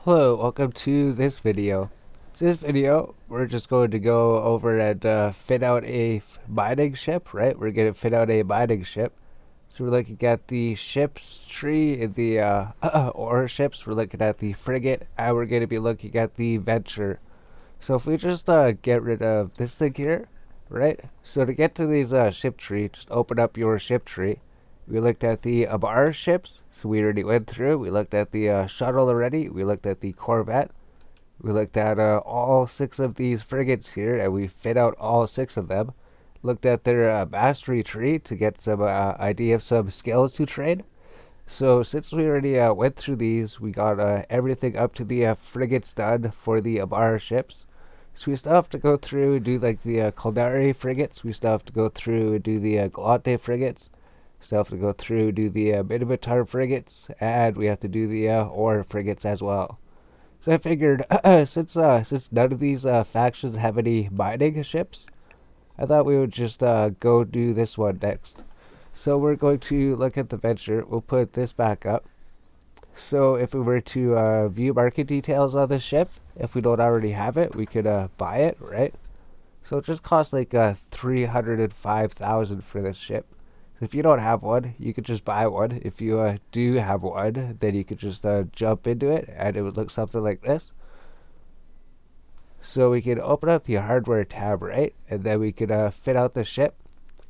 Hello, welcome to this video. This video, we're just going to go over and fit out a mining ship, right? We're going to fit out a mining ship. So we're looking at the ships tree in the ore ships. We're looking at the frigate, and we're going to be looking at the venture. So if we just get rid of this thing here, right? So to get to these ship tree, just open up your ship tree. We looked at the Abar ships, so we already went through. We looked at the shuttle already. We looked at the Corvette. We looked at all 6 of these frigates here, and we fit out all 6 of them. Looked at their mastery tree to get some idea of some skills to trade. So since we already went through these, we got everything up to the frigates done for the Abar ships. So we still have to go through and do like the Caldari frigates. We still have to go through and do the Galante frigates. Still have to go through, do the Minotaur frigates, and we have to do the ore frigates as well. So I figured, since none of these factions have any mining ships, I thought we would just go do this one next. So we're going to look at the venture. We'll put this back up. So if we were to view market details on this ship, if we don't already have it, we could buy it, right? So it just costs like 305,000 for this ship. If you don't have one, you could just buy one. If you do have one, then you could just jump into it, and it would look something like this. So we can open up the hardware tab, right? And then we could fit out the ship.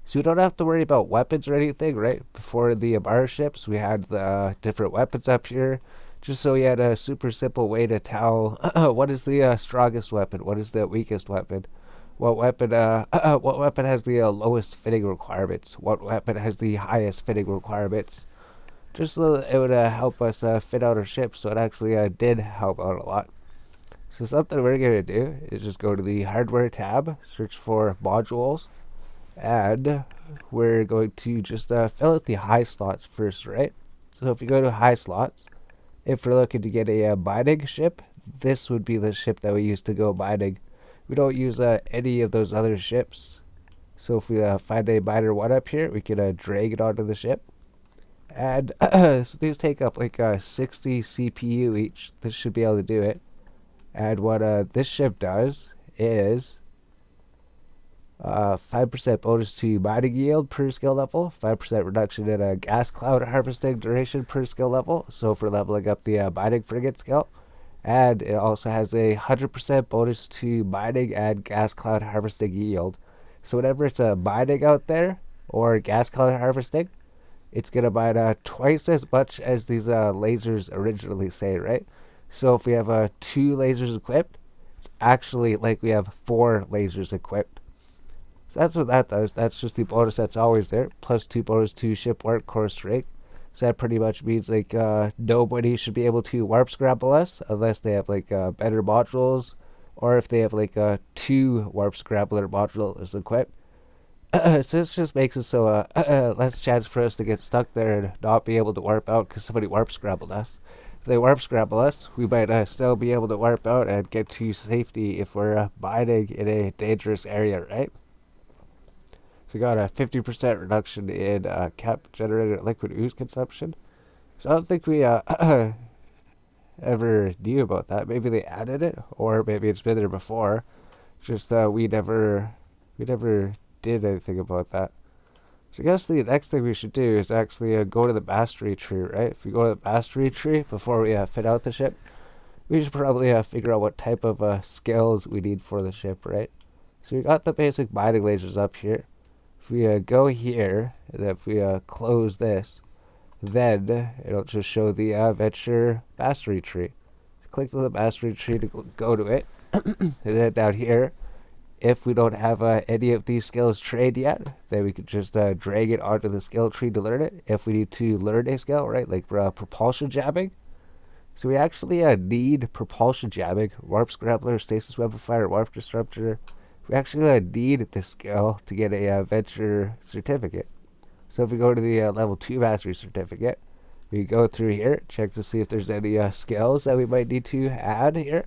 So we don't have to worry about weapons or anything, right? Before the Abar ships, we had the different weapons up here, just so we had a super simple way to tell what is the strongest weapon, what is the weakest weapon. What weapon has the lowest fitting requirements? What weapon has the highest fitting requirements? Just so it would help us fit out our ship, so it actually did help out a lot. So something we're going to do is just go to the hardware tab, search for modules, and we're going to just fill out the high slots first, right? So if you go to high slots, if we're looking to get a mining ship, this would be the ship that we use to go mining. We don't use any of those other ships. So if we find a miner 1 up here, we can drag it onto the ship. And so these take up like 60 CPU each. This should be able to do it. And what this ship does is 5% bonus to mining yield per skill level, 5% reduction in gas cloud harvesting duration per skill level. So if we're leveling up the mining frigate skill. And it also has a 100% bonus to mining and gas cloud harvesting yield. So whenever it's mining out there or gas cloud harvesting, it's going to mine twice as much as these lasers originally say, right? So if we have 2 lasers equipped, it's actually like we have 4 lasers equipped. So that's what that does. That's just the bonus that's always there. Plus 2 bonus to ship warp core strength. So that pretty much means like nobody should be able to warp scramble us unless they have like better modules, or if they have like 2 warp scrambler modules equipped. So this just makes it so less chance for us to get stuck there and not be able to warp out because somebody warp scrambled us. If they warp scramble us, we might still be able to warp out and get to safety if we're mining in a dangerous area, right? So we got a 50% reduction in cap generated liquid ooze consumption. So I don't think we ever knew about that. Maybe they added it, or maybe it's been there before. Just we never did anything about that. So I guess the next thing we should do is actually go to the mastery tree, right? If we go to the mastery tree before we fit out the ship, we should probably figure out what type of skills we need for the ship, right? So we got the basic mining lasers up here. If we go here, and if we close this, then it'll just show the venture mastery tree. Click on the mastery tree to go to it, and then down here, if we don't have any of these skills trained yet, then we could just drag it onto the skill tree to learn it. If we need to learn a skill, right, like propulsion jamming. So we actually need propulsion jamming, warp scrambler, stasis weaponifier, warp disruptor. We actually need this skill to get a venture certificate. So if we go to the level 2 mastery certificate, we go through here, check to see if there's any skills that we might need to add here.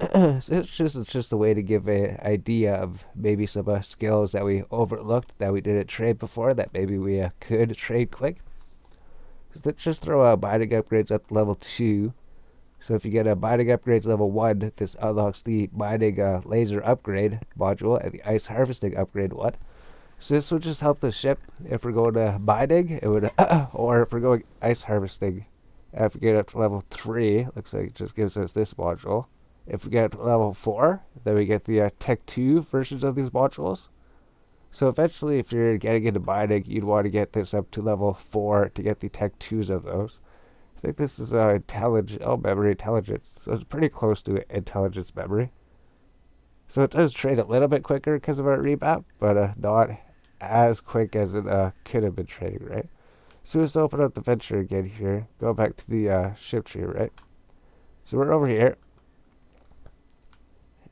So it's just a way to give an idea of maybe some skills that we overlooked that we didn't trade before that maybe we could trade quick. So let's just throw mining upgrades up to level 2. So if you get a binding upgrades level 1, this unlocks the binding laser upgrade module and the ice harvesting upgrade one. So this would just help the ship if we're going to binding, it would, or if we're going ice harvesting. If we get up to level 3, looks like it just gives us this module. If we get up to level 4, then we get the Tech 2 versions of these modules. So eventually, if you're getting into binding, you'd want to get this up to level 4 to get the Tech 2s of those. I think this is memory intelligence. So it's pretty close to intelligence memory. So it does trade a little bit quicker because of our remap, but not as quick as it could have been trading, right? So let's open up the venture again here. Go back to the ship tree, right? So we're over here.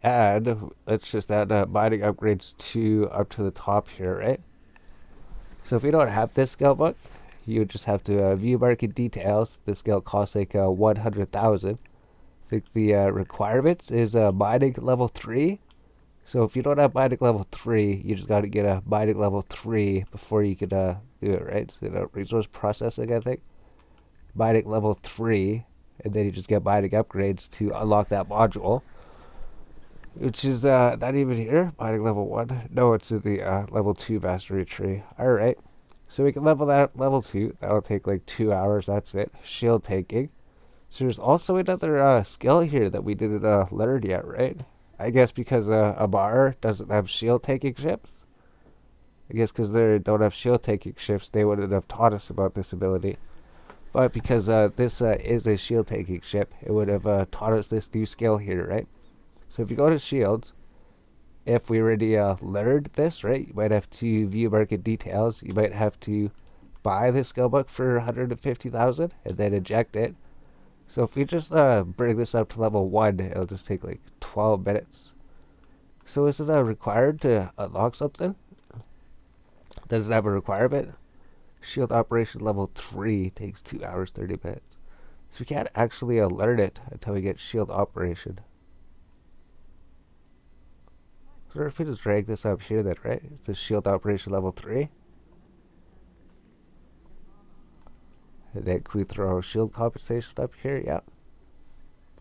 And let's just add mining upgrades to up to the top here, right? So if you don't have this skill book, you would just have to view market details. This skill costs like 100,000. I think the requirements is mining level 3. So if you don't have mining level 3, you just got to get a mining level 3 before you can do it, right? So resource processing, I think. Mining level 3, and then you just get mining upgrades to unlock that module. Which is not even here, mining level 1. No, it's in the level 2 mastery tree. Alright, so we can level that up level 2. That'll take like 2 hours, that's it. Shield taking. So there's also another skill here that we didn't learn yet, right? I guess because a bar doesn't have shield taking ships. I guess because they don't have shield taking ships, they wouldn't have taught us about this ability. But because this is a shield taking ship, it would have taught us this new skill here, right? So if you go to shields, if we already learned this, right, you might have to view market details. You might have to buy this skill book for 150,000 and then eject it. So if we just bring this up to level 1, it'll just take like 12 minutes. So is it required to unlock something? Does it have a requirement? Shield operation level 3 takes 2 hours, 30 minutes. So we can't actually learn it until we get shield operation. So if we just drag this up here then, right? It's the shield operation level 3. And then can we throw shield compensation up here? Yeah.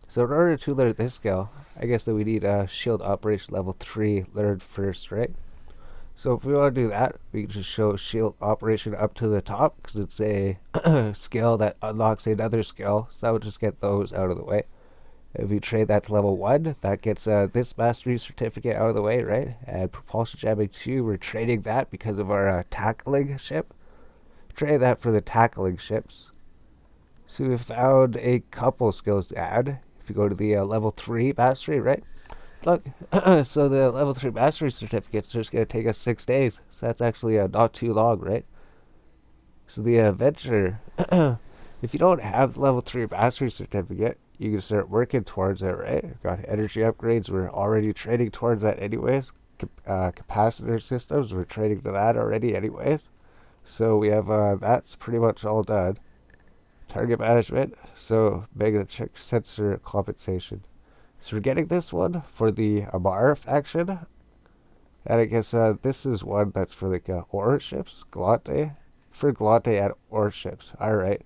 So in order to learn this skill, I guess that we need a shield operation level 3 learned first, right? So if we want to do that, we can just show shield operation up to the top because it's a skill that unlocks another skill. So that would just get those out of the way. If we trade that to level 1, that gets this mastery certificate out of the way, right? And propulsion jamming 2, we're trading that because of our tackling ship. Trade that for the tackling ships. So we found a couple skills to add. If you go to the level 3 mastery, right? Look, so the level 3 mastery certificates are just going to take us 6 days. So that's actually not too long, right? So the adventure, if you don't have the level 3 mastery certificate, you can start working towards it, right? Got energy upgrades, we're already trading towards that anyways. Capacitor systems, we're trading to that already anyways. So we have, that's pretty much all done. Target management, so magnetic sensor compensation. So we're getting this one for the Amar faction. And I guess this is one that's for like ore ships, Galate. For Galate and ore ships, alright.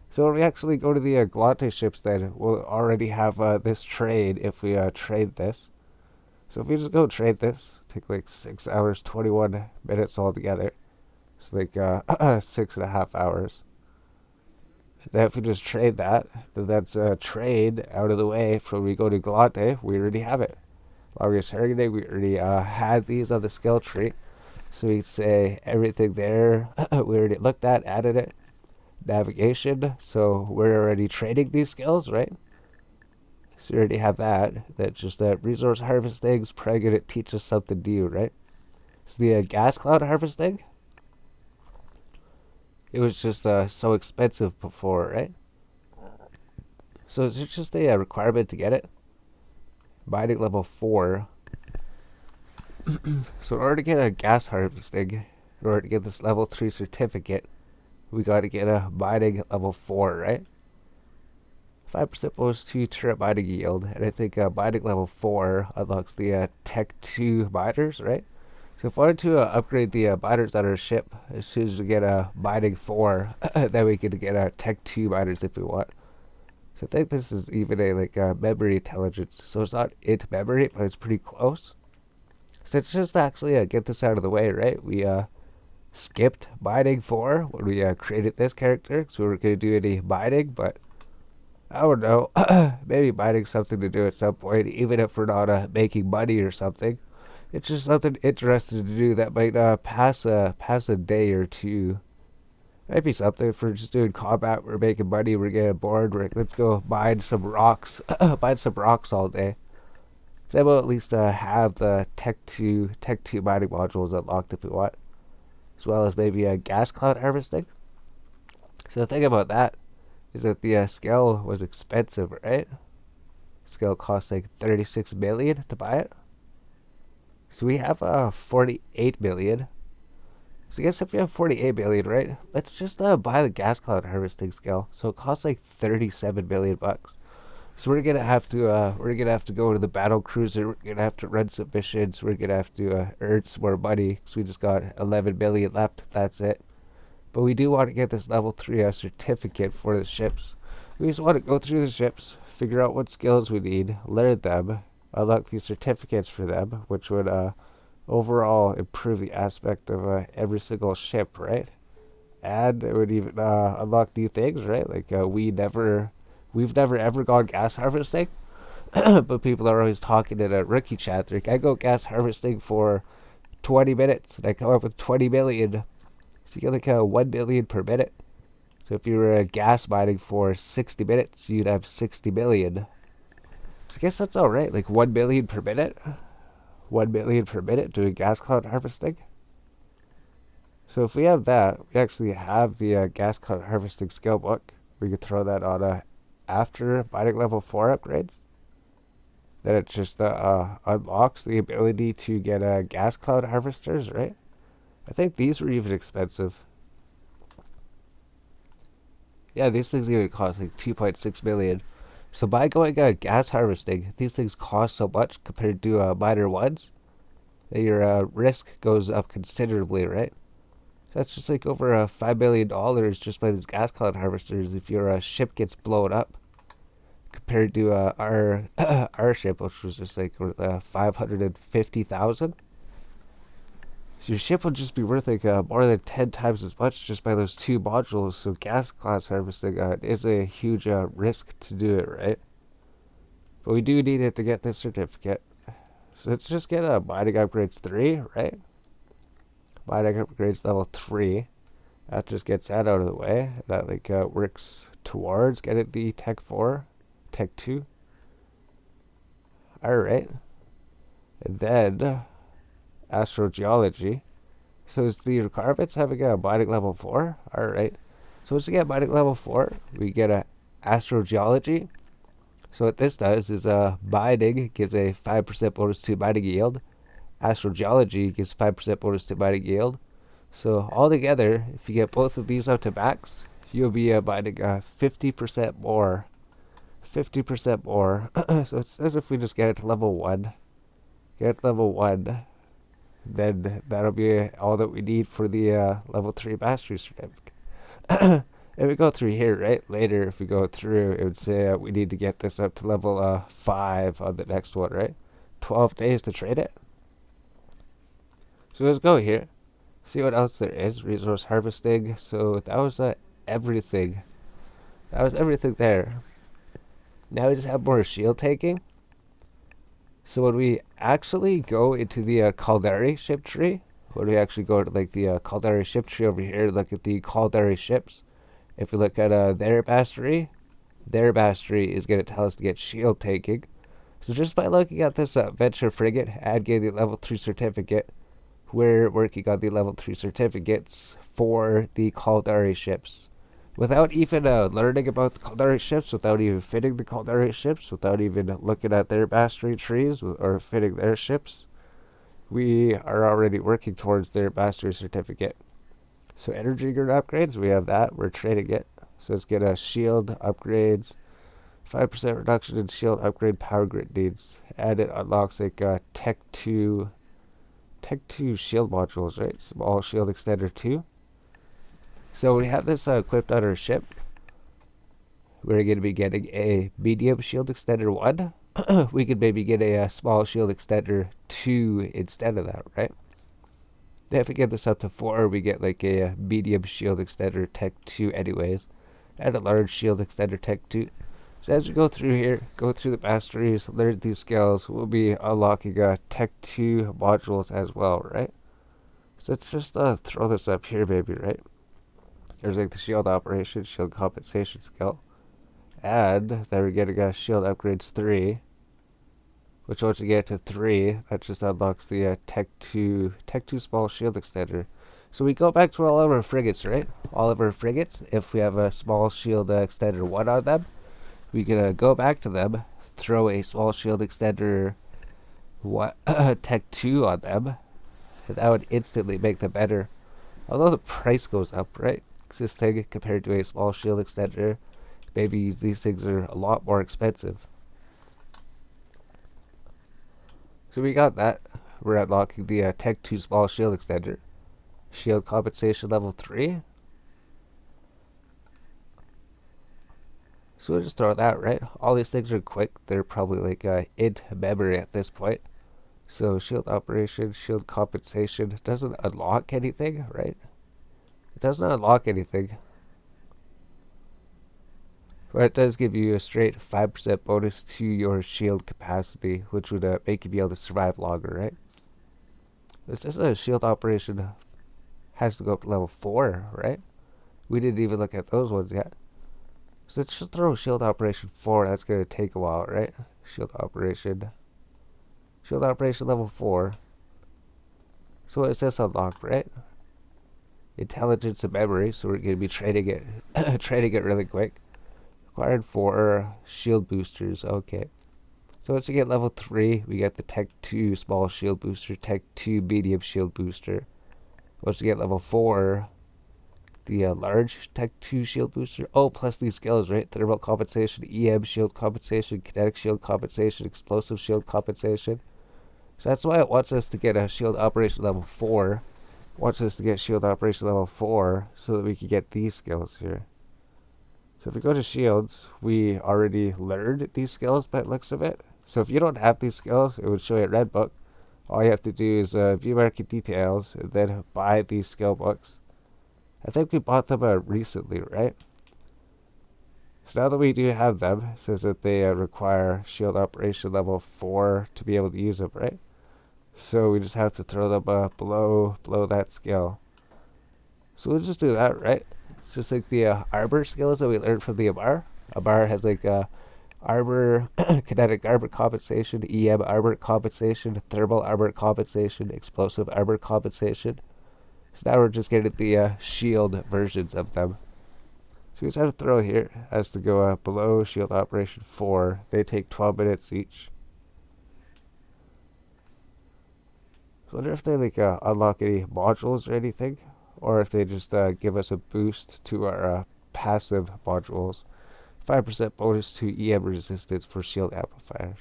So when we actually go to the Galate ships then, we'll already have this trade if we trade this. So if we just go trade this, take like 6 hours, 21 minutes altogether. It's like 6.5 hours. Then if we just trade that, then that's a trade out of the way from when we go to Galate, we already have it. Longest Hardener, we already had these on the skill tree. So we say everything there, we already looked at, added it. Navigation, so we're already trading these skills, right? So we already have that. That's just that resource harvesting is probably going to teach us something new, right? So the gas cloud harvesting, it was just so expensive before, right? So is it just a requirement to get it? Mining level 4. So in order to get a gas harvesting, in order to get this level 3 certificate, we got to get a mining level 4, right? 5% bonus to turret mining yield, and I think mining level 4 unlocks the Tech 2 miners, right? So if I wanted to upgrade the miners on our ship, as soon as we get a mining 4, then we can get Tech 2 miners if we want. So I think this is even a like memory intelligence. So it's not int memory, but it's pretty close. So let's just actually get this out of the way, right? We skipped mining 4 when we created this character, so we were going to do any mining, but I don't know. Maybe mining's something to do at some point, even if we're not making money or something. It's just something interesting to do that might pass a day or two. Maybe something if we're just doing combat, we're making money, we're getting bored, let's go mine some rocks, mine some rocks all day. Then we'll at least have the Tech 2 mining modules unlocked if we want, as well as maybe a gas cloud harvesting. So the thing about that is that the scale was expensive, right? Scale cost like 36 million to buy it. So we have 48 million. So I guess if we have 48 million, right? Let's just buy the gas cloud harvesting scale. So it costs like 37 million bucks. So we're gonna have to go to the battle cruiser. We're gonna have to run some missions. We're gonna have to earn some more money because we just got 11 million left. That's it. But we do want to get this level 3 certificate for the ships. We just want to go through the ships, figure out what skills we need, learn them, unlock these certificates for them, which would overall improve the aspect of every single ship, right? And it would even unlock new things, right? Like we've never ever gone gas harvesting, but people are always talking in a rookie chat. Like, I go gas harvesting for 20 minutes, and I come up with 20 million. So you get like 1 million per minute. So if you were gas mining for 60 minutes, you'd have 60 million. So I guess that's all right. Like 1 million per minute. 1 million per minute doing gas cloud harvesting. So if we have that, we actually have the gas cloud harvesting skill book. We could throw that on after mining level 4 upgrades. Then it just unlocks the ability to get gas cloud harvesters, right? I think these were even expensive. Yeah, these things even cost like 2.6 million. So by going gas harvesting, these things cost so much compared to minor ones that your risk goes up considerably, right? So that's just like over $5 million just by these gas cloud harvesters if your ship gets blown up. Compared to our our ship, which was just like 550,000. So your ship would just be worth like more than 10 times as much just by those 2 modules. So gas class harvesting is a huge risk to do it, right? But we do need it to get this certificate. So let's just get mining upgrades 3, right? Mining upgrades level 3. That just gets that out of the way. That like works towards getting the Tech 4, Tech 2. Alright. And then astrogeology. So is the requirements having a mining level 4? Alright. So once we get mining level 4, we get a astrogeology. So what this does is mining gives a 5% bonus to mining yield. Astrogeology gives 5% bonus to mining yield. So altogether, if you get both of these up to max, you'll be mining 50% more. 50% more. So it's as if we just get it to level 1. Get level 1. Then that'll be all that we need for the level 3 mastery certificate. If we go through here, right, later, if we go through, it would say we need to get this up to level 5 on the next one, right? 12 days to trade it. So let's go here. See what else there is. Resource harvesting. So that was everything. That was everything there. Now we just have more shield taking. So when we actually go into the Caldari ship tree, when we actually go to like the Caldari ship tree over here, look at the Caldari ships. If we look at their mastery is going to tell us to get shield taking. So just by looking at this Venture Frigate and getting the level 3 certificate, we're working on the level 3 certificates for the Caldari ships. Without even learning about the Caldari ships, without even fitting the Caldari ships, without even looking at their mastery trees or fitting their ships, we are already working towards their mastery certificate. So energy grid upgrades, we have that. We're trading it. So let's get a shield upgrades. 5% reduction in shield upgrade power grid needs. And it unlocks like Tech 2 shield modules, right? Small shield extender 2. So we have this equipped on our ship. we're going to be getting a Bdf Shield Extender 1. We could maybe get a small Shield Extender 2 instead of that, right? Then if we get this up to 4, we get like a medium Shield Extender Tech 2 anyways, and a large Shield Extender Tech 2. So as we go through here, go through the masteries, learn these skills, we'll be unlocking Tech 2 modules as well, right? So let's just throw this up here maybe, right? There's like the shield operation, shield compensation skill. And then we're getting shield upgrades 3. Which once you get to 3, that just unlocks the Tech 2 small shield extender. So we go back to all of our frigates, right? All of our frigates, if we have a small shield extender 1 on them, we can go back to them, throw a small shield extender Tech 2 on them, and that would instantly make them better. Although the price goes up, right? Because this thing, compared to a small shield extender, maybe these things are a lot more expensive. So we got that. We're unlocking the Tech 2 small shield extender. Shield compensation level 3. So we'll just throw that, right? All these things are quick. They're probably like int memory at this point. So shield operation, shield compensation doesn't unlock anything, right? It doesn't unlock anything. But it does give you a straight 5% bonus to your shield capacity, which would make you be able to survive longer, right? This is a shield operation has to go up to level 4, right? We didn't even look at those ones yet. So let's just throw shield operation 4. That's going to take a while, right? Shield operation level 4. So what is this unlock, right? Intelligence and memory. So we're going to be training it really quick. Required for shield boosters. Okay. So once you get level 3, we get the Tech 2 small shield booster, Tech 2 medium shield booster. Once you get level 4, the large Tech 2 shield booster. Oh, plus these skills, right? Thermal compensation, EM shield compensation, kinetic shield compensation, explosive shield compensation. So that's why it wants us to get a shield operation level 4. It wants us to get shield operation level 4 so that we can get these skills here. So if we go to shields, we already learned these skills by the looks of it. So if you don't have these skills, it would show you a red book. All you have to do is view market details and then buy these skill books. I think we bought them recently, right? So now that we do have them, it says that they require shield operation level 4 to be able to use them, right? So we just have to throw them below that skill. So we'll just do that, right? It's just like the armor skills that we learned from the Abar. Abar has like armor, kinetic armor compensation, EM armor compensation, thermal armor compensation, explosive armor compensation. So now we're just getting the shield versions of them. So we just have to throw here as to go below shield operation 4. They take 12 minutes each. I wonder if they like unlock any modules or anything, or if they just give us a boost to our passive modules. 5% bonus to EM resistance for shield amplifiers.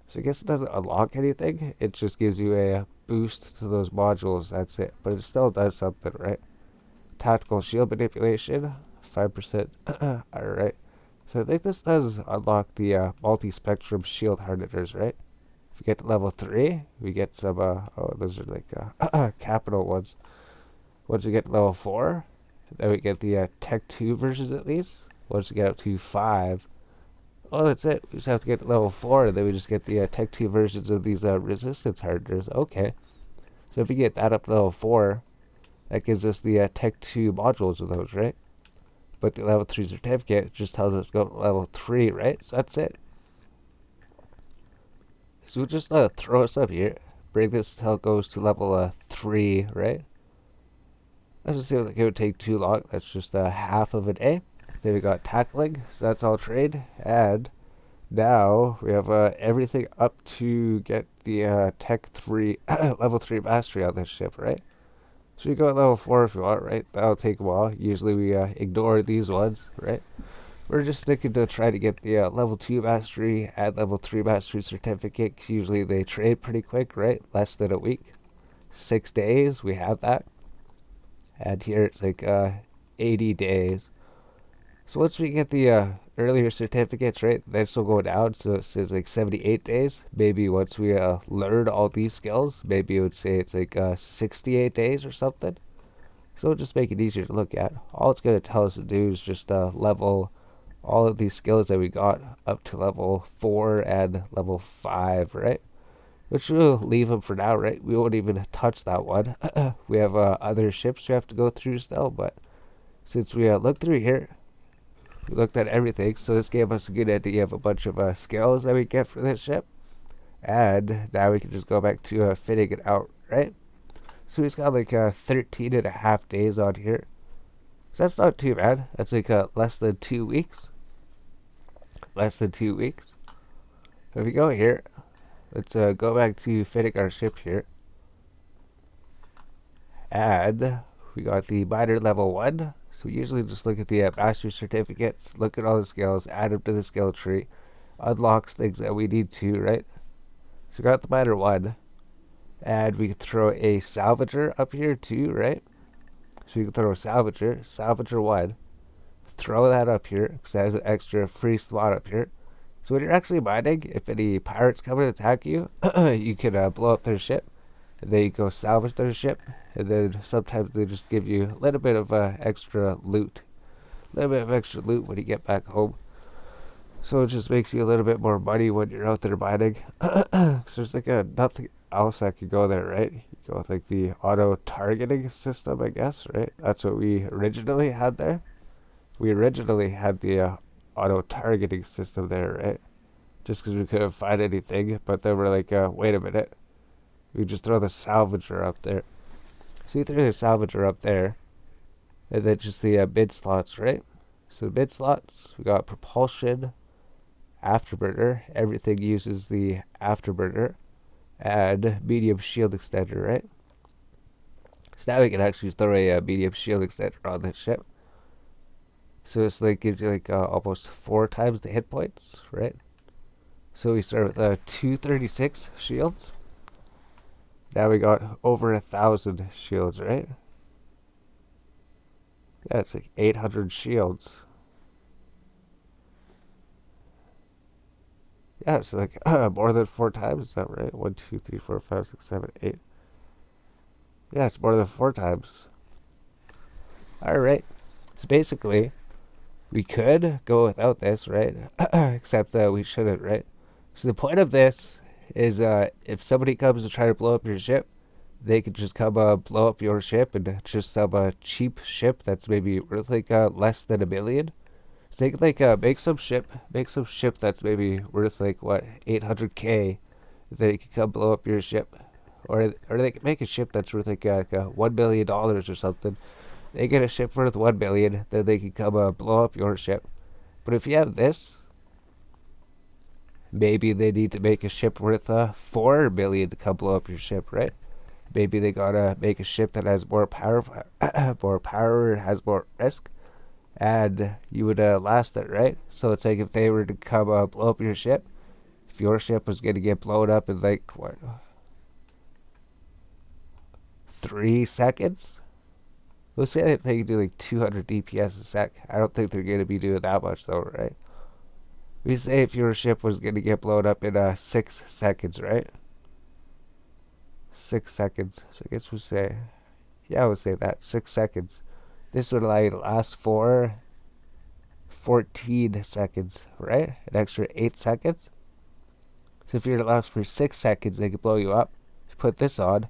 So I guess it doesn't unlock anything. It just gives you a boost to those modules. That's it. But it still does something, right? Tactical shield manipulation, 5%. Alright. So I think this does unlock the multi-spectrum shield hardeners, right? If we get to level 3, we get some, oh, those are like capital ones. Once we get to level 4, then we get the Tech 2 versions at least. Once we get up to 5, oh, that's it. We just have to get to level 4, and then we just get the Tech 2 versions of these resistance hardeners. Okay. So if we get that up to level 4, that gives us the Tech 2 modules of those, right? But the level 3 certificate just tells us to go to level 3, right? So that's it. So we'll just throw us up here. Bring this until it goes to level 3, right? Doesn't seem like it would take too long. That's just half of a day. Then we got tackling, so that's all trade. And now we have everything up to get the Tech 3, level 3 mastery on this ship, right? So you go at level 4 if you want, right? That'll take a while. Usually we ignore these ones, right? We're just sticking to try to get the level 2 mastery and level 3 mastery certificate, 'cause usually they trade pretty quick, right? Less than a week. 6 days, we have that. And here it's like 80 days. So once we get the earlier certificates, right, this will go down. So it says like 78 days. Maybe once we learn all these skills, maybe it would say it's like 68 days or something. So it'll just make it easier to look at. All it's going to tell us to do is just level all of these skills that we got up to level 4 and level 5, right? Which we'll leave them for now, right? We won't even touch that one. We have other ships we have to go through still, but since we looked through here, we looked at everything, so this gave us a good idea of a bunch of skills that we get for this ship. And now we can just go back to fitting it out, right? So he's got like 13 and a half days on here. So that's not too bad. That's like less than 2 weeks. Less than 2 weeks. If we go here, let's go back to fitting our ship here. And we got the miner level 1. So we usually just look at the master certificates, look at all the skills, add them to the skill tree, unlocks things that we need to, right? So we got the miner 1. And we can throw a salvager up here too, right? So you can throw a salvager 1. Throw that up here because it has an extra free slot up here. So when you're actually mining, if any pirates come and attack you, you can blow up their ship. And then you go salvage their ship. And then sometimes they just give you a little bit of extra loot. A little bit of extra loot when you get back home. So it just makes you a little bit more money when you're out there mining. So there's like nothing else that could go there, right? You go with like the auto targeting system, I guess, right? That's what we originally had there. We originally had the auto targeting system there, right? Just because we couldn't find anything, but then we're like, wait a minute, we just throw the salvager up there. So we threw the salvager up there, and then just the mid slots, right? So the mid slots, we got propulsion, afterburner. Everything uses the afterburner, and medium shield extender, right? So now we can actually throw a medium shield extender on this ship. So this like gives you like almost 4 times the hit points, right? So we start with 236 shields. Now we got over 1,000 shields, right? Yeah, it's like 800 shields. Yeah, it's like more than 4 times. Is that right? 1, 2, 3, 4, 5, 6, 7, 8. Yeah, it's more than 4 times. All right. So basically, we could go without this, right? Except we shouldn't, right? So the point of this is if somebody comes to try to blow up your ship, they could just come blow up your ship and just some cheap ship that's maybe worth like less than $1 million. So they could like make some ship that's maybe worth like what 800K. They could come blow up your ship, or they could make a ship that's worth like $1 million or something. They get a ship worth 1 million, then they can come blow up your ship. But if you have this, maybe they need to make a ship worth 4 million to come blow up your ship, right? Maybe they gotta make a ship that has more power, has more risk, and you would last it, right? So it's like if they were to come blow up your ship, if your ship was gonna get blown up in like what 3 seconds. Let's say they can do like 200 DPS a sec. I don't think they're going to be doing that much though, right? We say if your ship was going to get blown up in 6 seconds, right? 6 seconds. So I guess we'll say, yeah, we'll say that. 6 seconds. This would allow you to last for 14 seconds, right? An extra 8 seconds. So if you're to last for 6 seconds, they could blow you up. If you put this on,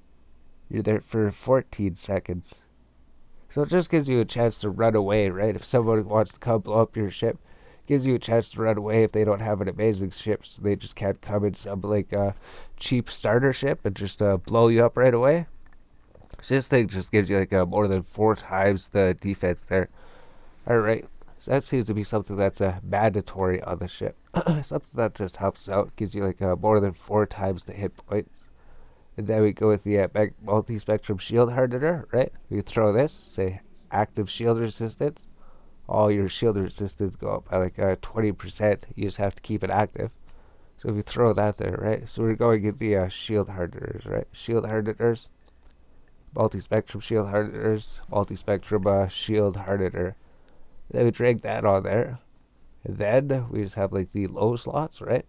you're there for 14 seconds. So it just gives you a chance to run away, right? If someone wants to come blow up your ship, it gives you a chance to run away if they don't have an amazing ship. So they just can't come in some like cheap starter ship and just blow you up right away. So this thing just gives you like more than 4 times the defense there. Alright, so that seems to be something that's mandatory on the ship. Something that just helps out, gives you like more than 4 times the hit points. And then we go with the multi-spectrum shield hardener, right? We throw this, say active shield resistance. All your shield resistance go up by like 20%. You just have to keep it active. So if you throw that there, right? So we're going to get the shield hardeners, right? Shield hardeners, multi-spectrum shield hardeners, multi-spectrum shield hardener. Then we drag that on there. And then we just have like the low slots, right?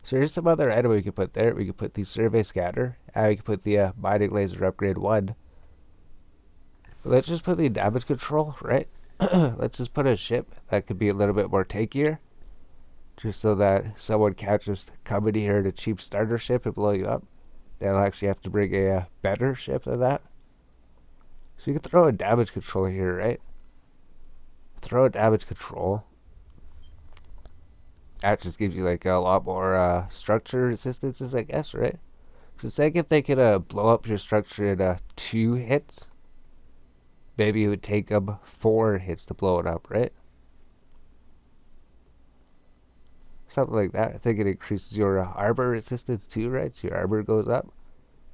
So here's some other item we can put there. We can put the survey scanner, and we can put the mining laser upgrade 1. Let's just put the damage control, right? Let's just put a ship that could be a little bit more tankier, just so that someone can't just come in here in a cheap starter ship and blow you up. They'll actually have to bring a better ship than that. So you can throw a damage control here, right? Throw a damage control. That just gives you like a lot more structure resistances, I guess, right? So say if they could blow up your structure in 2 hits, maybe it would take them 4 hits to blow it up, right? Something like that. I think it increases your armor resistance too, right? So your armor goes up,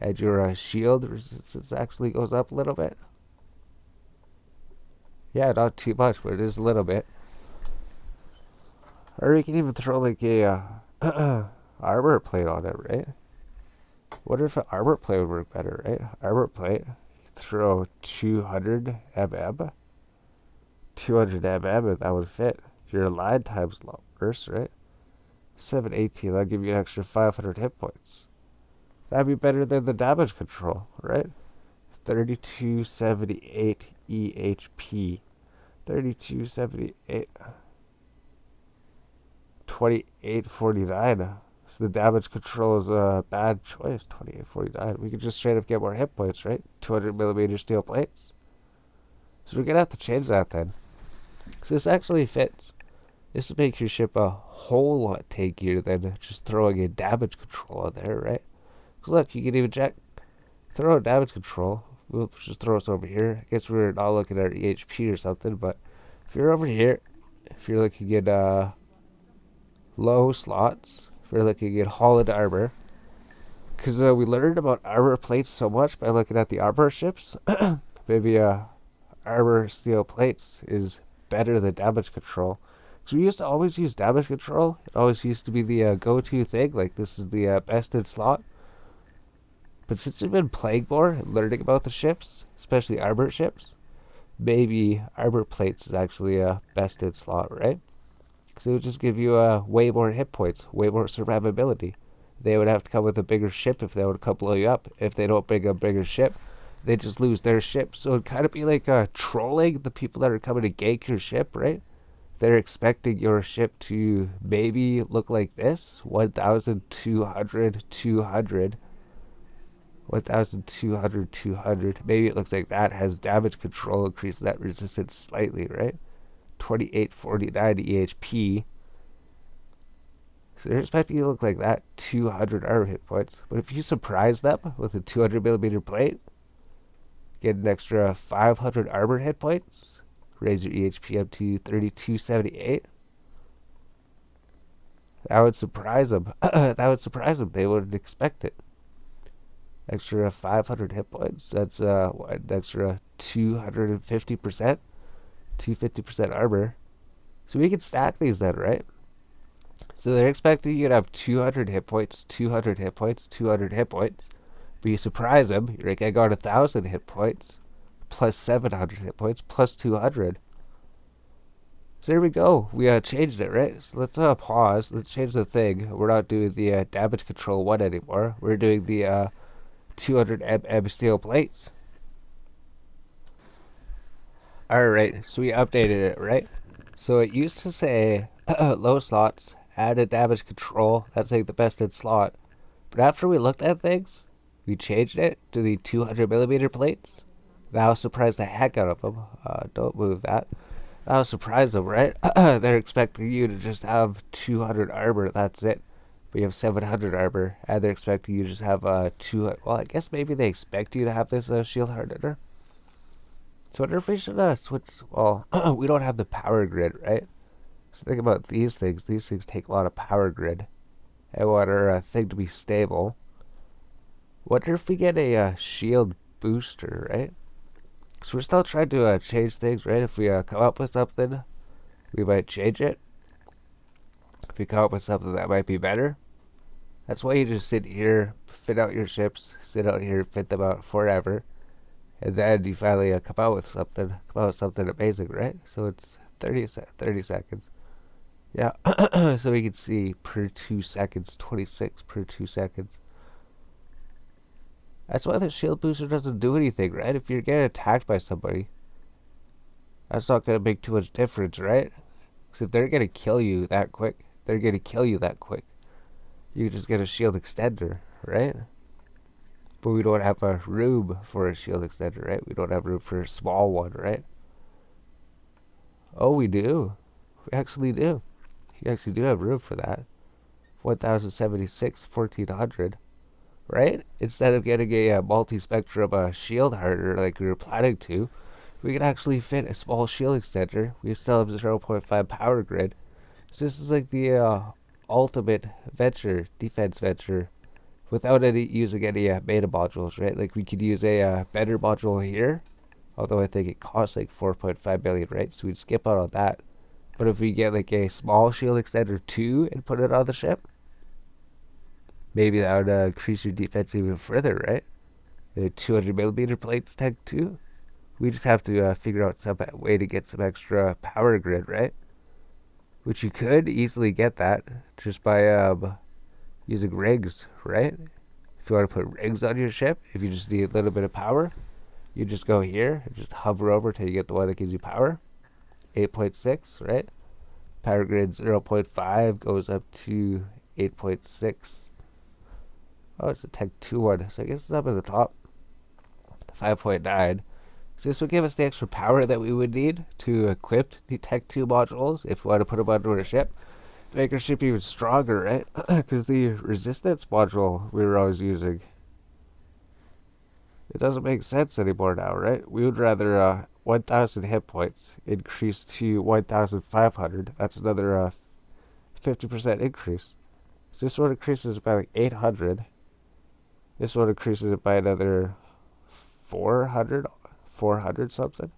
and your shield resistance actually goes up a little bit. Yeah, not too much, but it is a little bit. Or you can even throw like a armor plate on it, right? What if an armor plate would work better, right? Armor plate, throw 200 mm. 200 mm, and that would fit. Your line time's a lot worse, right? 718, that'll give you an extra 500 hit points. That'd be better than the damage control, right? 3278 EHP. 3278. 2849. So the damage control is a bad choice. 2849. We could just straight up get more hit points, right? 200mm steel plates. So we're gonna have to change that then. So this actually fits. This will make your ship a whole lot tankier than just throwing a damage control on there, right? Because look, you can even check. Throw a damage control. We'll just throw us over here. I guess we're not looking at our EHP or something, but if you're over here, if you're looking at low slots, if you're looking at Holland armor, because we learned about armor plates so much by looking at the armor ships. Maybe armor steel plates is better than damage control. So we used to always use damage control. It always used to be the go-to thing. Like, this is the best in slot. But since we've been playing more and learning about the ships, especially armor ships, maybe armor plates is actually a best in slot, right? So it would just give you way more hit points, way more survivability. They would have to come with a bigger ship if they would come blow you up. If they don't bring a bigger ship, they just lose their ship. So it'd kind of be like trolling the people that are coming to gank your ship, right? They're expecting your ship to maybe look like this. 1,200, 200. 1,200, 200. Maybe it looks like that. Has damage control, increases that resistance slightly, right? 2849 EHP. So they're expecting you to look like that. 200 armor hit points. But if you surprise them with a 200mm plate, get an extra 500 armor hit points. Raise your EHP up to 3278. That would surprise them. That would surprise them. They wouldn't expect it. Extra 500 hit points. That's an extra 250%. 250% armor. So we can stack these then, right? So they're expecting you to have 200 hit points, 200 hit points, 200 hit points. But you surprise them. You're like, I got 1,000 hit points. Plus 700 hit points, plus 200. So there we go. We changed it, right? So let's pause. Let's change the thing. We're not doing the damage control 1 anymore. We're doing the 200 mm steel plates. Alright, so we updated it, right? So it used to say low slots, added damage control. That's like the best in slot. But after we looked at things, we changed it to the 200mm plates. That will surprise the heck out of them. Don't move that. That will surprise them, right? They're expecting you to just have 200 armor. That's it. But you have 700 armor, and they're expecting you to just have 200. Well, I guess maybe they expect you to have this shield hardener. So I wonder if we should switch. Well, we don't have the power grid, right? So think about these things. These things take a lot of power grid. I want our thing to be stable. Wonder if we get a shield booster, right? So we're still trying to change things, right? If we come up with something, we might change it. If we come up with something that might be better, that's why you just sit here, fit out your ships, sit out here, fit them out forever, and then you finally come out with something amazing, right? So it's 30 seconds. Yeah, so we can see per 2 seconds, 26 per 2 seconds. That's why the shield booster doesn't do anything, right? If you're getting attacked by somebody, that's not going to make too much difference, right? Because if they're going to kill you that quick, they're going to kill you that quick. You can just get a shield extender, right? But we don't have a room for a shield extender, right? We don't have room for a small one, right? Oh, we do. We actually do. You actually do have room for that. 1076, 1400, right? Instead of getting a multi-spectrum shield hardener like we were planning to, we can actually fit a small shield extender. We still have 0.5 power grid. So this is like the ultimate defense venture, without using any beta modules, right? Like we could use a better module here, although I think it costs like 4.5 million, right? So we'd skip out on that. But if we get like a small shield extender 2 and put it on the ship, maybe that would increase your defense even further, right? The 200 millimeter plates tech 2. We just have to figure out some way to get some extra power grid, right? Which you could easily get that just by using rigs, right? If you want to put rigs on your ship, if you just need a little bit of power, you just go here and just hover over till you get the one that gives you power. 8.6, right? Power grid 0.5 goes up to 8.6. Oh, it's a Tech 2 one, so I guess it's up at the top. 5.9. So this would give us the extra power that we would need to equip the Tech 2 modules if we want to put them onto our ship. Make our ship even stronger, right? Because the resistance module we were always using, it doesn't make sense anymore now, right? We would rather 1,000 hit points increase to 1,500. That's another 50% increase. So this one increases by like 800. This one increases it by another 400 something.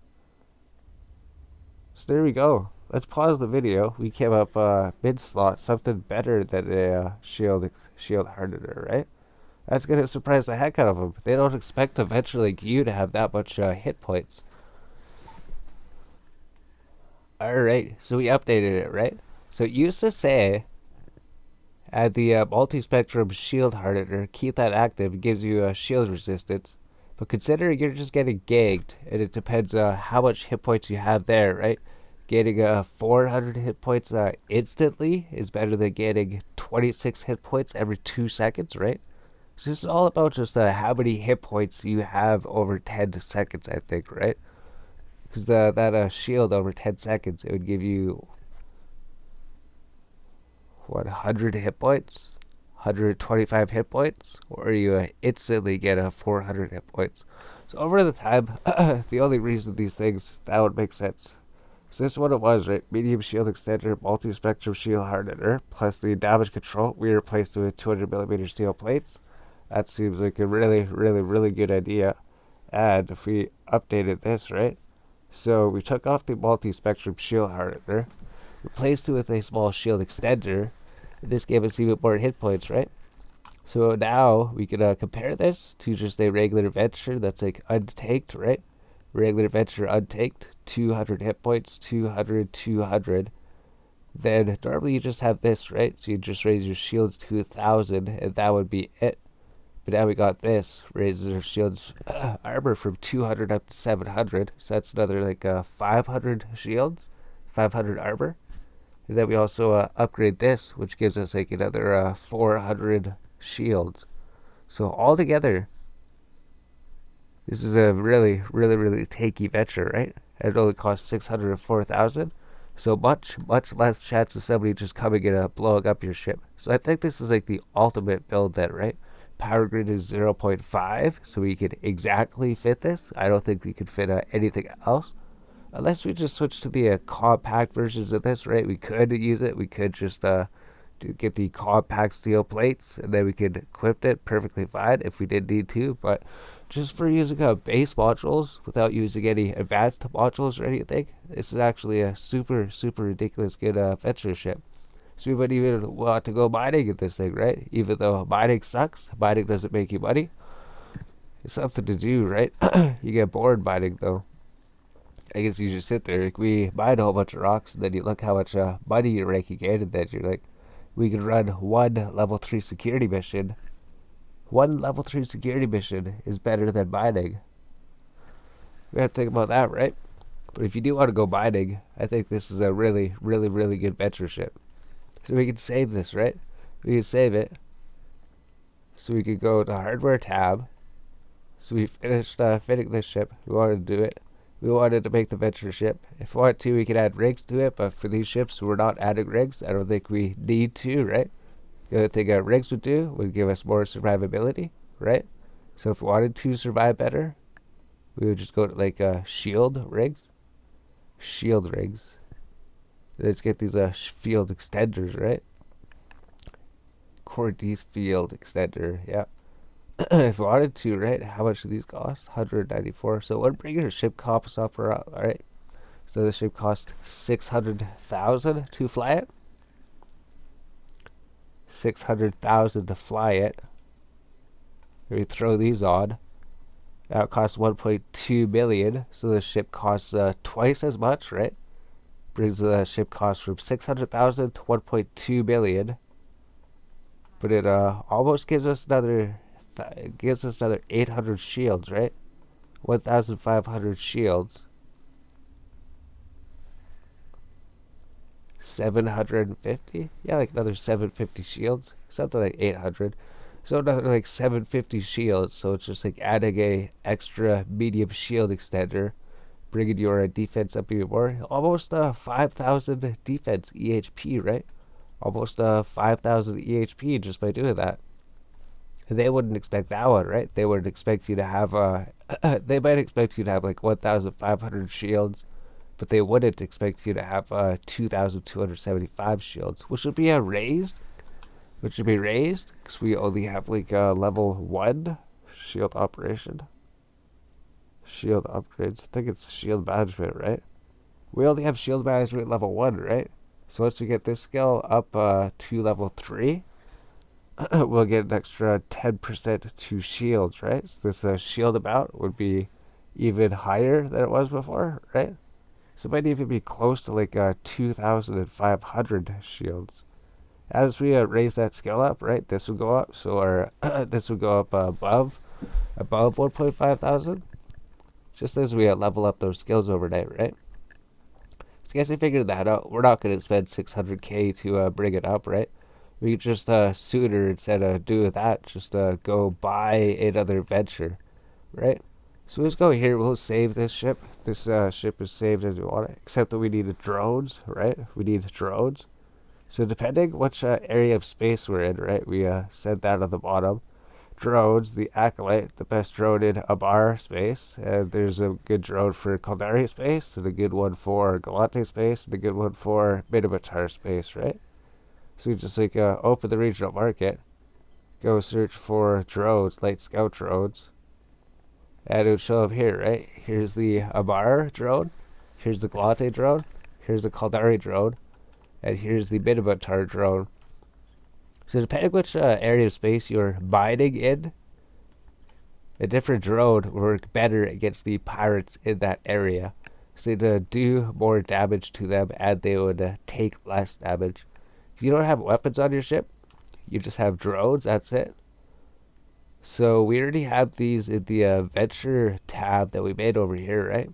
So there we go. Let's pause the video. We came up mid-slot, something better than a shield hardener, right? That's going to surprise the heck out of them. They don't expect a venture like you to have that much hit points. Alright, so we updated it, right? So it used to say, add the multi-spectrum shield hardener, keep that active, it gives you shield resistance. But consider you're just getting gagged, and it depends how much hit points you have there, right? Getting 400 hit points instantly is better than getting 26 hit points every 2 seconds, right? So this is all about just how many hit points you have over 10 seconds, I think, right? Because that shield over 10 seconds, it would give you 100 hit points, 125 hit points, or you instantly get 400 hit points. So over the time, the only reason these things, that would make sense. So this is what it was, right? Medium shield extender, multi-spectrum shield hardener, plus the damage control. We replaced it with 200mm steel plates. That seems like a really, really, really good idea. And if we updated this, right? So we took off the multi-spectrum shield hardener, replaced it with a small shield extender. This gave us even more hit points, right? So now we can compare this to just a regular venture that's like untaked, right? Regular venture untaked, 200 hit points, 200, 200. Then normally you just have this, right? So you just raise your shields to 1,000, and that would be it. But now we got this, raises our shields armor from 200 up to 700. So that's another like 500 shields, 500 armor. And then we also upgrade this, which gives us like another 400 shields. So altogether, this is a really, really, really takey venture, right? It only costs 604,000. So much, much less chance of somebody just coming and blowing up your ship. So I think this is like the ultimate build then, right? Power grid is 0.5, so we could exactly fit this. I don't think we could fit anything else. Unless we just switch to the compact versions of this, right? We could use it. We could just get the compact steel plates, and then we could equip it perfectly fine if we did need to. But just for using base modules without using any advanced modules or anything, this is actually a super, super ridiculous good venture ship. So we wouldn't even want to go mining in this thing, right? Even though mining sucks, mining doesn't make you money. It's something to do, right? You get bored mining though. I guess you just sit there. Like, we mine a whole bunch of rocks, and then you look how much money you're raking in, and then you're like, we could run one level 3 security mission. One level 3 security mission is better than mining. We have to think about that, right? But if you do want to go mining, I think this is a really, really, really good mentorship. So we can save this, right? We can save it. So we could go to hardware tab. So we finished fitting this ship. We wanted to do it. We wanted to make the venture ship. If we want to, we could add rigs to it. But for these ships, we're not adding rigs. I don't think we need to, right? The other thing rigs would do would give us more survivability, right? So if we wanted to survive better, we would just go to like shield rigs. Shield rigs. Let's get these field extenders, right? Cordy's field extender, yeah. If we wanted to, right? How much do these cost? 194. So what bringing a ship costs up, right? So the ship cost 600,000 to fly it. 600,000 to fly it. We throw these on. Now it costs 1.2 million. So the ship costs twice as much, right? Brings the ship cost from 600,000 to 1.2 million. But it almost gives us another 800 shields, right? 1,500 shields. 750? Yeah, like another 750 shields. Something like 800. So another like 750 shields. So it's just like adding a extra medium shield extender, bringing your defense up even more. Almost 5,000 defense EHP, right? Almost 5,000 EHP just by doing that. They wouldn't expect that one, right? They would expect you to have they might expect you to have like 1,500 shields, but they wouldn't expect you to have 2,275 shields, which would be raised. Which should be raised because we only have like level 1 shield operation. Shield upgrades. I think it's shield management, right? We only have shield management level 1, right? So once we get this skill up to level 3, we'll get an extra 10% to shields, right? So this shield amount would be even higher than it was before, right? So it might even be close to like 2,500 shields. As we raise that skill up, right, this would go up. So our this would go up above 1.5 thousand. Just as we level up those skills overnight, right? So I guess I figured that out. We're not going to spend 600k to bring it up, right? We could just sooner, instead of doing that, just go buy another venture, right? So let's go here. We'll save this ship. This ship is saved as we want it, except that we need drones, right? We need drones. So depending which area of space we're in, right? We set that on the bottom. Drones, the Acolyte, the best drone in Abar space. And there's a good drone for Caldari space, and a good one for Galante space, and a good one for Minotaur space, right? So we just like open the regional market, go search for drones, light scout drones, and it would show up here, right? Here's the Abar drone, here's the Galante drone, here's the Caldari drone, and here's the Minotaur drone. So depending which area of space you're mining in, a different drone will work better against the pirates in that area. So to do more damage to them, and they would take less damage. If you don't have weapons on your ship, you just have drones, that's it. So we already have these in the venture tab that we made over here, right?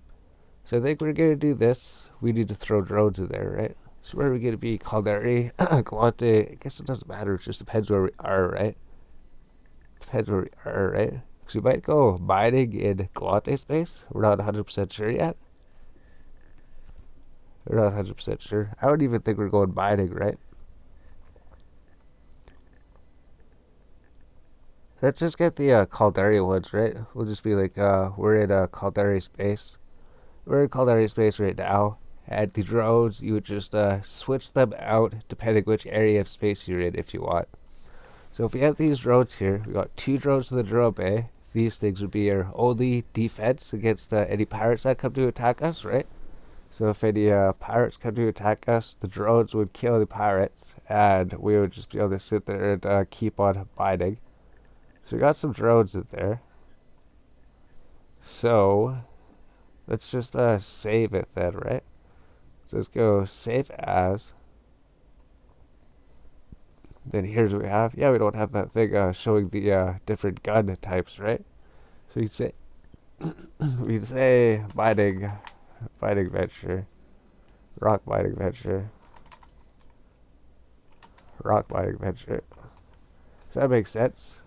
So I think we're going to do this. We need to throw drones in there, right? So where are we going to be? Caldari, Galante. I guess it doesn't matter. It just depends where we are, right? Depends where we are, right? Because we might go mining in Galante space. We're not 100% sure yet. We're not 100% sure. I don't even think we're going mining, right? Let's just get the Caldari ones, right? We'll just be like, we're in Caldari space. We're in Caldari space right now. And the drones, you would just switch them out depending which area of space you're in if you want. So if we have these drones here, we got 2 drones in the drone bay. These things would be our only defense against any pirates that come to attack us, right? So if any pirates come to attack us, the drones would kill the pirates, and we would just be able to sit there and keep on mining. So we got some drones in there. So let's just save it then, right? So let's go save as. Then here's what we have. Yeah, we don't have that thing showing the different gun types, right? So we say mining venture, rock mining venture, rock mining venture. So that makes sense.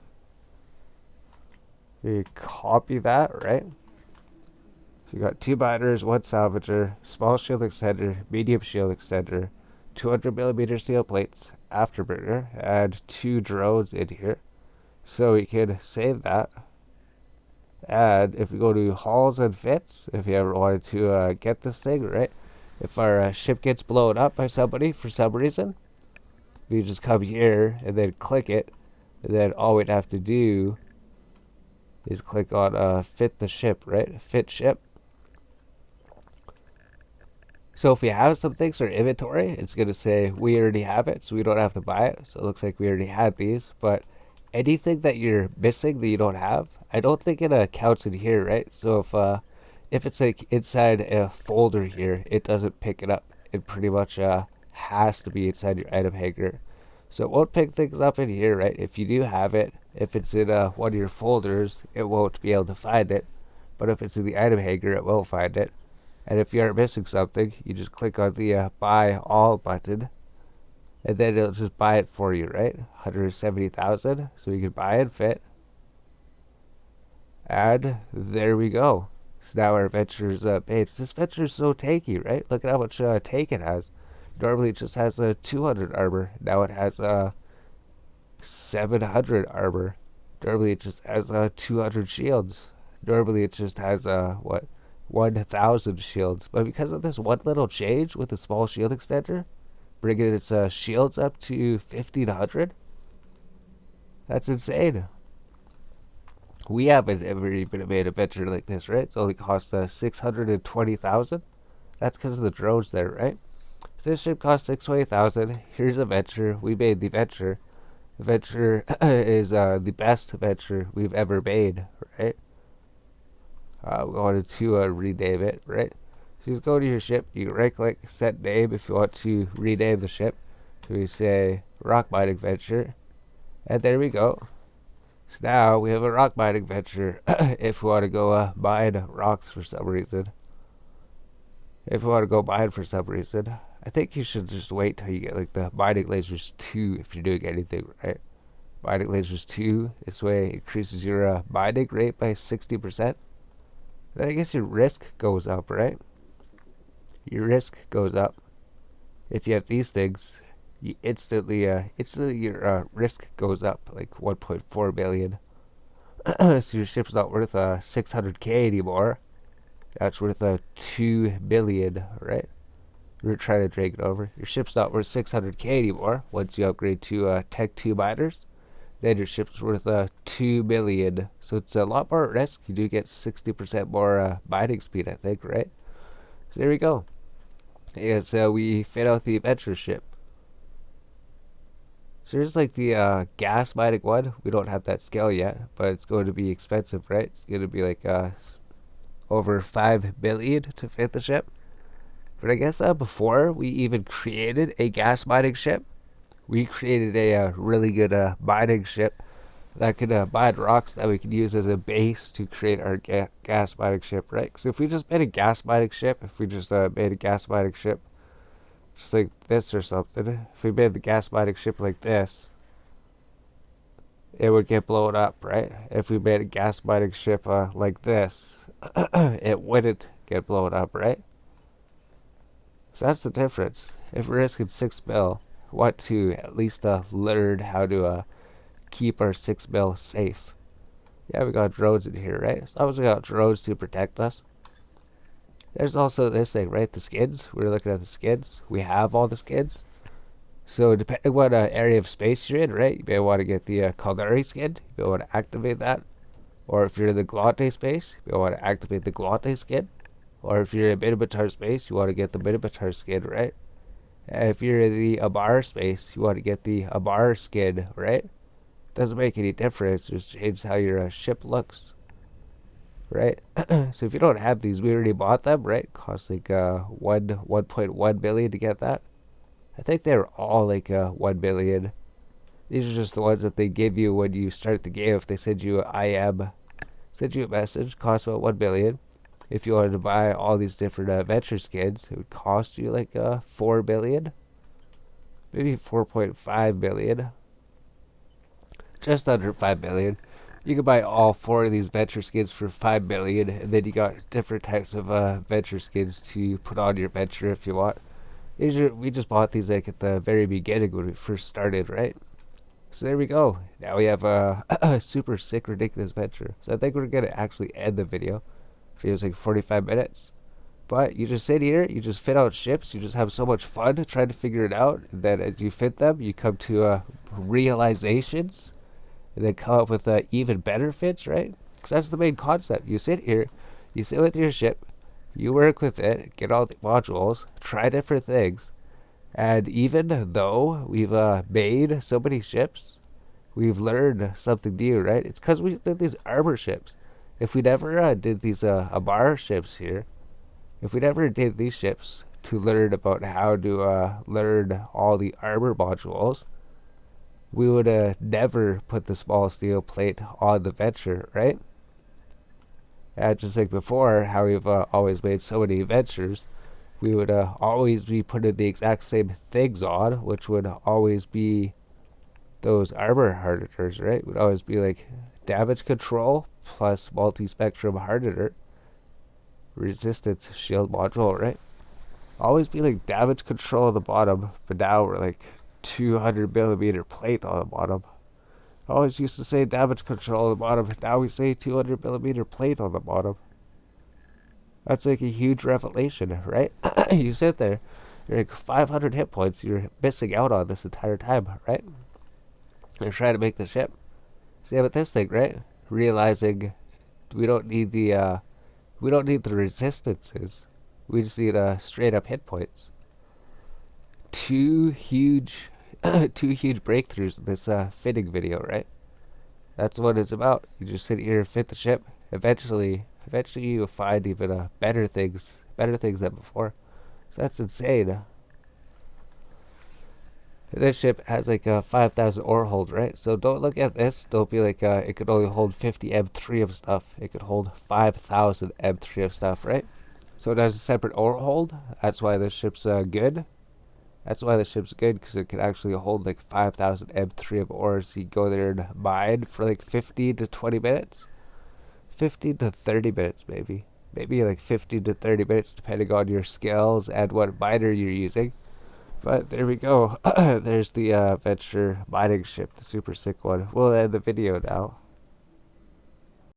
We copy that, right? So you got 2 miners, 1 salvager, small shield extender, medium shield extender, 200mm steel plates, afterburner, and 2 drones in here. So we can save that. And if we go to hauls and fits, if you ever wanted to get this thing, right? If our ship gets blown up by somebody for some reason, we just come here and then click it. And then all we'd have to do is click on fit the ship, right? Fit ship. So if we have some things in our inventory, it's going to say we already have it, so we don't have to buy it. So it looks like we already had these. But anything that you're missing that you don't have, I don't think it counts in here, right? So if it's like inside a folder here, it doesn't pick it up. It pretty much has to be inside your item hanger. So it won't pick things up in here, right? If you do have it, if it's in one of your folders, it won't be able to find it. But if it's in the item hanger, it will find it. And if you are missing something, you just click on the buy all button, and then it'll just buy it for you, right? 170,000, so you can buy and fit. And there we go. So now our venture's paid. This venture is so tanky, right? Look at how much tank it has. Normally it just has 200 armor. Now it has 700 armor. Normally it just has 200 shields. Normally it just has 1,000 shields. But because of this one little change with the small shield extender, bringing its shields up to 1,500, that's insane. We haven't ever even made a venture like this, right? It's only cost 620,000. That's because of the drones there, right? So this ship cost 620,000. Here's a venture. We made the venture. The venture is the best venture we've ever made, right? We wanted to rename it, right? So you just go to your ship. You right click, set name if you want to rename the ship. So we say rock mining venture, and there we go. So now we have a rock mining venture. If we want to go mine rocks for some reason, if you want to go mine for some reason, I think you should just wait till you get like the mining lasers 2 if you're doing anything, right? Mining lasers 2, this way it increases your mining rate by 60%. Then I guess your risk goes up, right? Your risk goes up. If you have these things, you instantly your risk goes up like 1.4 billion. So your ship's not worth 600k anymore. That's worth 2 billion, right? We're trying to drag it over. Your ship's not worth 600k anymore once you upgrade to Tech 2 miners. Then your ship's worth 2 billion. So it's a lot more at risk. You do get 60% more mining speed, I think, right? So there we go. Yeah, so we fit out the adventure ship. So here's like the gas mining one. We don't have that scale yet, but it's going to be expensive, right? It's going to be like over 5 billion to fit the ship. But I guess before we even created a gas mining ship, we created a really good mining ship that could mine rocks that we could use as a base to create our gas mining ship, right? So if we just made a gas mining ship, just like this or something, if we made the gas mining ship like this, it would get blown up, right? If we made a gas mining ship like this, it wouldn't get blown up, right? So that's the difference. If we're risking 6 mil, want to at least learn how to keep our 6 mil safe. Yeah, we got drones in here, right? As long as we got drones to protect us. There's also this thing, right? The skins. We're looking at the skins. We have all the skins. So depending what area of space you're in, right? You may want to get the Caldari skin. You may want to activate that. Or if you're in the Glotte space, you may want to activate the Glotte skin. Or if you're in Minimatar space, you want to get the Minimatar skin, right? And if you're in the Abar space, you want to get the Abar skin, right? Doesn't make any difference. Just change how your ship looks. right? So if you don't have these, we already bought them, right? Cost like 1.1 billion to get that. I think they're all like 1 billion. These are just the ones that they give you when you start the game. If they send you send you a message, costs about 1 billion. If you wanted to buy all these different adventure skins, it would cost you like 4 billion, maybe 4.5 billion, just under 5 billion. You can buy all four of these venture skins for 5 billion, and then you got different types of venture skins to put on your venture if you want. We just bought these like at the very beginning when we first started, right? So there we go. Now we have a super sick, ridiculous venture. So I think we're gonna actually end the video. Video's like 45 minutes. But you just sit here, you just fit out ships, you just have so much fun trying to figure it out. And then as you fit them, you come to realizations, and then come up with even better fits, right? Because that's the main concept. You sit here, you sit with your ship, you work with it, get all the modules, try different things, and even though we've made so many ships, we've learned something new, right? It's because we did these armor ships. If we never did these Abar ships here, if we never did these ships to learn about how to learn all the armor modules, we would never put the small steel plate on the Venture, right? And just like before, how we've always made so many Ventures, we would always be putting the exact same things on, which would always be those armor hardeners, right? Would always be like damage control plus multi-spectrum hardener, resistance shield module, right? Always be like damage control on the bottom, but now we're like 200 millimeter plate on the bottom. Always used to say damage control on the bottom, now we say 200 millimeter plate on the bottom. That's like a huge revelation, right? You sit there, you're like 500 hit points you're missing out on this entire time, right? You're trying to make the ship. Same with this thing, right? Realizing we don't need the resistances. We just need straight up hit points. Two huge breakthroughs in this fitting video, right? That's what it's about. You just sit here and fit the ship. Eventually you'll find even better things than before. So that's insane. This ship has like 5,000 ore hold, right? So don't look at this. Don't be like it could only hold 50 M3 of stuff. It could hold 5,000 M3 of stuff, right? So it has a separate ore hold. That's why this ship's good. That's why the ship's good, because it can actually hold like 5,000 M3 of ores. So you go there and mine for like 15 to 20 minutes. 15 to 30 minutes, maybe. Maybe like 15 to 30 minutes, depending on your skills and what miner you're using. But there we go. There's the Venture mining ship, the super sick one. We'll end the video now.